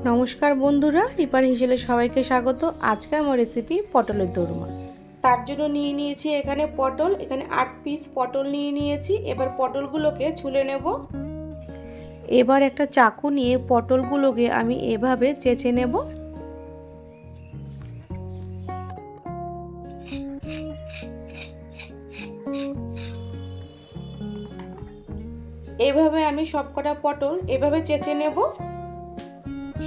নমস্কার বন্ধুরা, রিপার হিসেলে সবাইকে স্বাগত। আজকে আমার রেসিপি পটলের দোরমা। তার জন্য নিয়ে নিয়েছি এখানে পটল, এখানে 8 পিস পটল নিয়ে নিয়েছি। এবার পটলগুলোকে ছুলে নেব। এবার একটা চাকু নিয়ে পটলগুলোকে আমি এভাবে চেঁচে নেব। এভাবে আমি সবকটা পটল এভাবে চেঁচে নেব।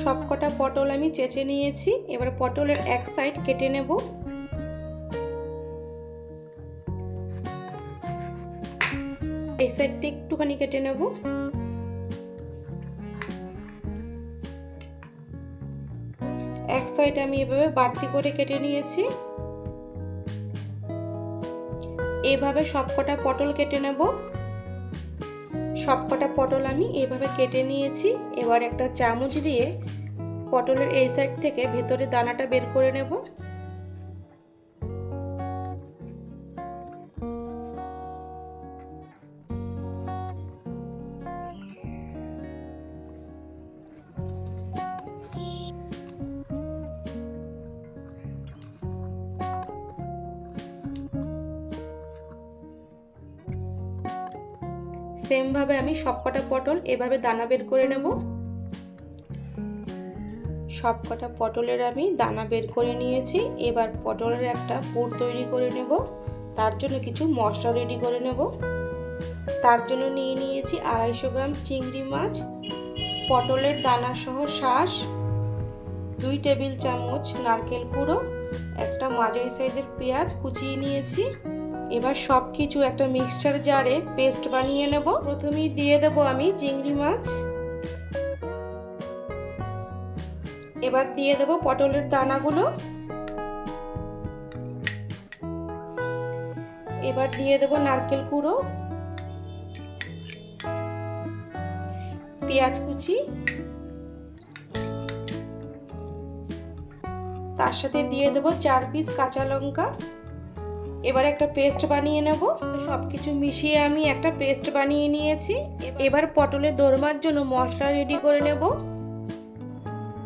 সবকটা পটল আমি চেঁচে নিয়েছি। এবার পটলের এক সাইড কেটে নেব। এই সাইডটা একটুখানি কেটে নেব। এক সাইড আমি এভাবে বাড়তি করে কেটে নিয়েছি। এভাবে সবকটা পটল কেটে নেব। সবকটা পটল আমি এভাবে কেটে নিয়েছি। এবার একটা চামচ দিয়ে পটলের এই সাইড থেকে ভেতরে দানাটা বের করে নেব। সেম ভাবে আমি সবকটা পটল এভাবে দানা বের করে নেব। সবকটা পটলের আমি দানা বের করে নিয়েছি। এবার পটলের একটা পুর তৈরি করে নেব। তার জন্য কিছু মশলা রেডি করে নেব। তার জন্য নিয়ে নিয়েছি 250 গ্রাম চিংড়ি মাছ, পটলের দানা সহ শাঁস, 2 টেবিল চামচ নারকেল কুড়ো, একটা মাঝারি সাইজের পেঁয়াজ কুচিয়ে নিয়েছি। এবার সব কিছু একটা মিক্সচার জারে পেস্ট বানিয়ে নেব। প্রথমেই দিয়ে দেব আমি চিংড়ি মাছ। এবার দিয়ে দেব পটলের দানাগুলো। এবার দিয়ে দেব নারকেল কুড়ো, পেঁয়াজ কুচি, তার সাথে দিয়ে দেব 4 পিস কাঁচা লঙ্কা। এবার একটা পেস্ট বানিয়ে নেব। সবকিছু মিশিয়ে আমি একটা পেস্ট বানিয়ে নিয়েছি। এবার পটলের দোরমার জন্য মশলা রেডি করে নেব।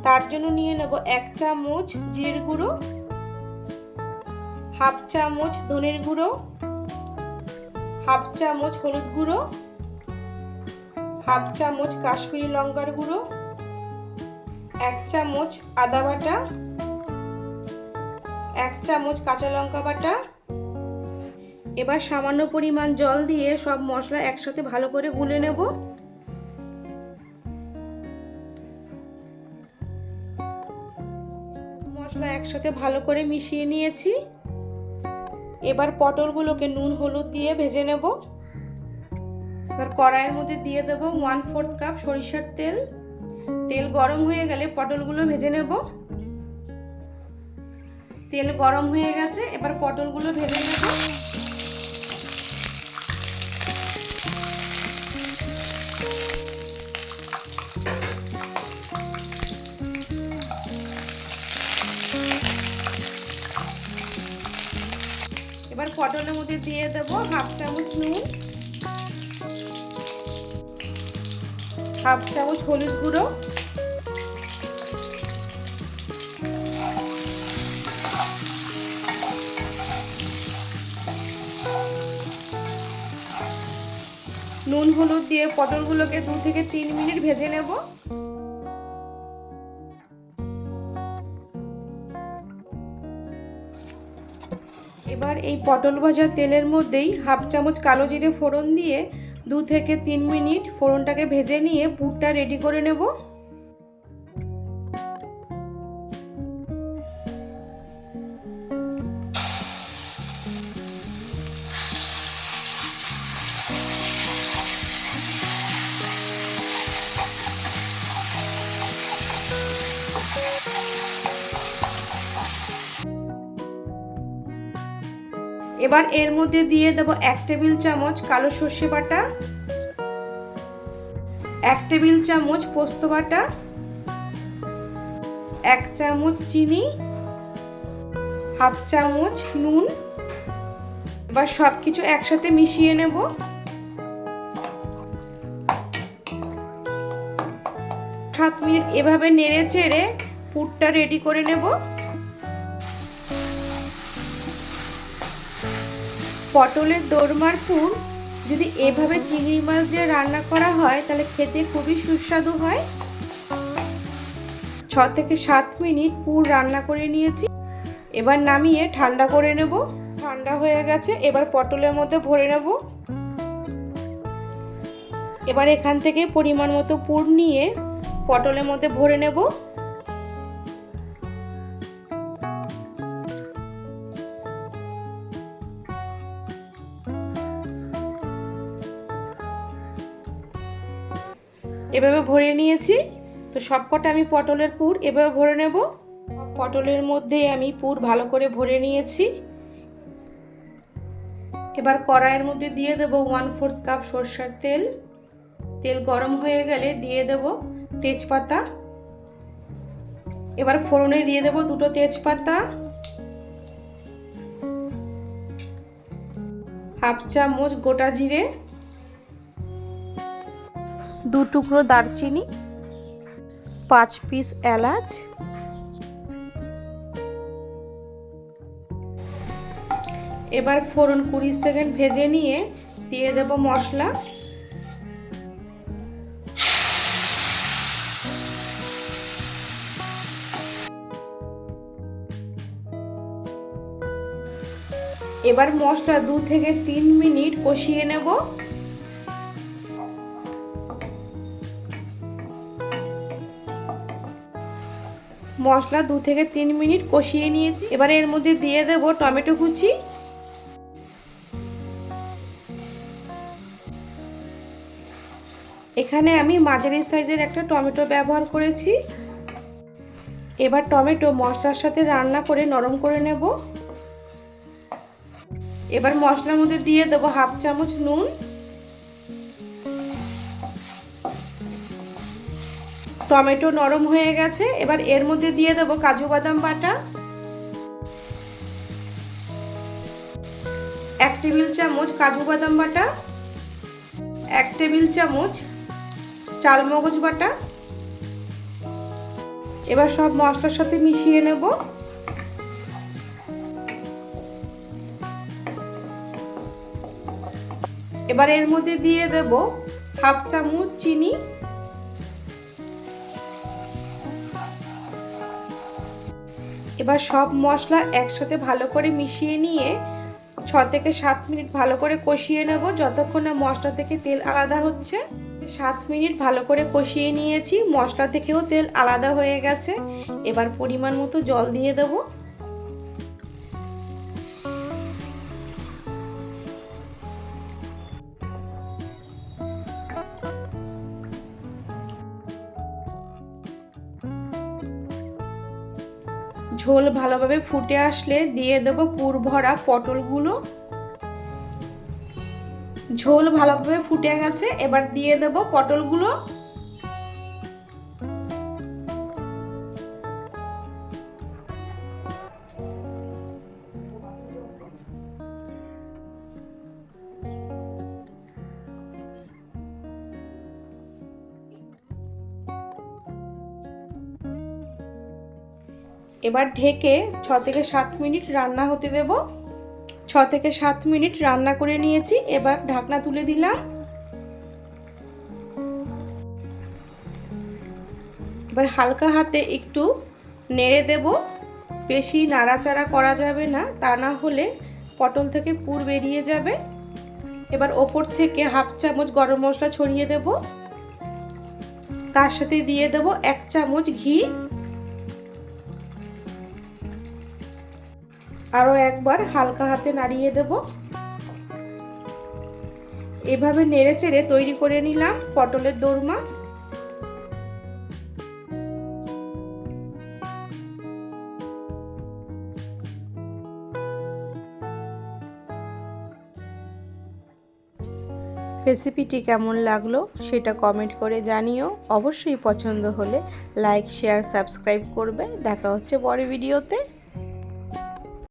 তার জন্য নিয়ে নেব 1 চামচ জিরের গুঁড়ো, হাফ চামচ ধনের গুঁড়ো, হাফ চামচ হলুদ গুঁড়ো, হাফ চামচ কাশ্মীরি লঙ্কার গুঁড়ো, 1 চামচ আদা বাটা, 1 চামচ কাঁচা লঙ্কা বাটা। এবার সামান্য পরিমাণ জল দিয়ে সব মশলা একসাথে ভালো করে গুলে নেব। মশলা একসাথে ভালো করে মিশিয়ে নিয়েছি। এবার পটলগুলোকে নুন হলুদ দিয়ে ভেজে নেব। এবার কড়াইয়ের মধ্যে দিয়ে দেব 1/4 কাপ সরিষার তেল। তেল গরম হয়ে গেলে পটলগুলো ভেজে নেব। তেল গরম হয়ে গেছে, এবার পটলগুলো ভেজে নেব। এবার পটলের মধ্যে দিয়ে দেব হাফ চামচ নুন, হাফ চামচ হলুদ গুঁড়ো, নুন হলুদ দিয়ে পটলগুলোকে 2 থেকে 3 মিনিট ভেজে নেব। এবার এই পটল ভাজা তেলের মধ্যেই হাফ চামচ কালো জিরে ফোড়ন দিয়ে 2 থেকে 3 মিনিট ফোড়নটাকে ভেজে নিয়ে পুরটা রেডি করে নেব। এবার এর মধ্যে দিয়ে দেব 1 টেবিল চামচ কালো সর্ষে বাটা, 1 টেবিল চামচ পোস্ত বাটা, 1 চামচ চিনি, হাফ চামচ নুন। এবার সবকিছু একসাথে মিশিয়ে নেব। 7 মিনিট এভাবে নেড়ে চেড়ে পুরটা রেডি করে নেব। পটলের দোরমার পুর যদি এভাবে চিংড়ি মাছ দিয়ে রান্না করা হয় তাহলে খেতে খুবই সুস্বাদু হয়। 6 থেকে 7 মিনিট পুর রান্না করে নিয়েছি। এবার নামিয়ে ঠান্ডা করে নেব। ঠান্ডা হয়ে গেছে, এবার পটলের মধ্যে ভরে নেব। এবার এখান থেকে পরিমাণ মতো পুর নিয়ে পটলের মধ্যে ভরে নেব। এভাবে ভরে নিয়েছি। তো সবকটা আমি পটলের পুর এভাবে ভরে নেব। পটলের মধ্যে আমি পুর ভালো করে ভরে নিয়েছি। এবার কড়াইয়ের মধ্যে দিয়ে দেব 1/4 কাপ সরষের তেল। তেল গরম হয়ে গেলে দিয়ে দেব তেজপাতা। এবার ফোড়নে দিয়ে দেব 2টো তেজপাতা, 1/2 চামচ গোটা জিরে, 2 টুকরো দারচিনি, 5 পিস এলাচ। এবার ফোড়ন 20 সেকেন্ড ভেজে নিয়ে দিয়ে দেব মশলা। এবার মশলা 2 থেকে 3 মিনিট কষিয়ে নেব। মশলা 2 থেকে 3 মিনিট কষিয়ে নিয়েছি। এবার এর মধ্যে দিয়ে দেব টমেটো কুচি। এখানে আমি মাঝারি সাইজের একটা টমেটো ব্যবহার করেছি। এবার টমেটো মশলার সাথে রান্না করে নরম করে নেব। এবার মশলার মধ্যে দিয়ে দেব 1/2 চামচ নুন। টমেটো নরম হয়ে গেছে, এবার এর মধ্যে দিয়ে দেব কাজু বাদাম বাটা, 1 টেবিল চামচ কাজু বাদাম বাটা, 1 টেবিল চামচ চালমগজ বাটা। এবার সব মশলার সাথে মিশিয়ে নেব। এবার এর মধ্যে দিয়ে দেব 1/2 চামচ চিনি। এবার সব মশলা একসাথে ভালো করে মিশিয়ে নিয়ে 6 থেকে 7 মিনিট ভালো করে কষিয়ে নেব, যতক্ষণ না মশলা থেকে তেল আলাদা হচ্ছে। 7 মিনিট ভালো করে কষিয়ে নিয়েছি, মশলা থেকেও তেল আলাদা হয়ে গেছে। এবার পরিমাণ মতো জল দিয়ে দেব। ঝোল ভালোভাবে ফুটে আসলে দিয়ে দেব পুর ভরা পটলগুলো। ঝোল ভালোভাবে ফুটে গেছে, এবার দিয়ে দেব পটলগুলো। এবার ঢেকে 6 থেকে 7 মিনিট রান্না হতে দেব। 6 থেকে 7 মিনিট রান্না করে নিয়েছি, এবার ঢাকনা তুলে দিলাম। এবার হালকা হাতে একটু নেড়ে দেব, বেশি নাড়াচাড়া করা যাবে না, তা না হলে পটল থেকে পুর বেরিয়ে যাবে। এবার ওপর থেকে 1/2 চামচ গরম মশলা ছড়িয়ে দেব, তার সাথে দিয়ে দেব 1 চামচ ঘি। আরও একবার হালকা হাতে নাড়িয়ে দেব। এভাবে নেড়ে চেড়ে তৈরি করে নিলাম পটলের দোরমা। রেসিপিটি কেমন লাগলো সেটা কমেন্ট করে জানিও। অবশ্যই পছন্দ হলে লাইক, শেয়ার, সাবস্ক্রাইব করবে। দেখা হচ্ছে পরের ভিডিওতে।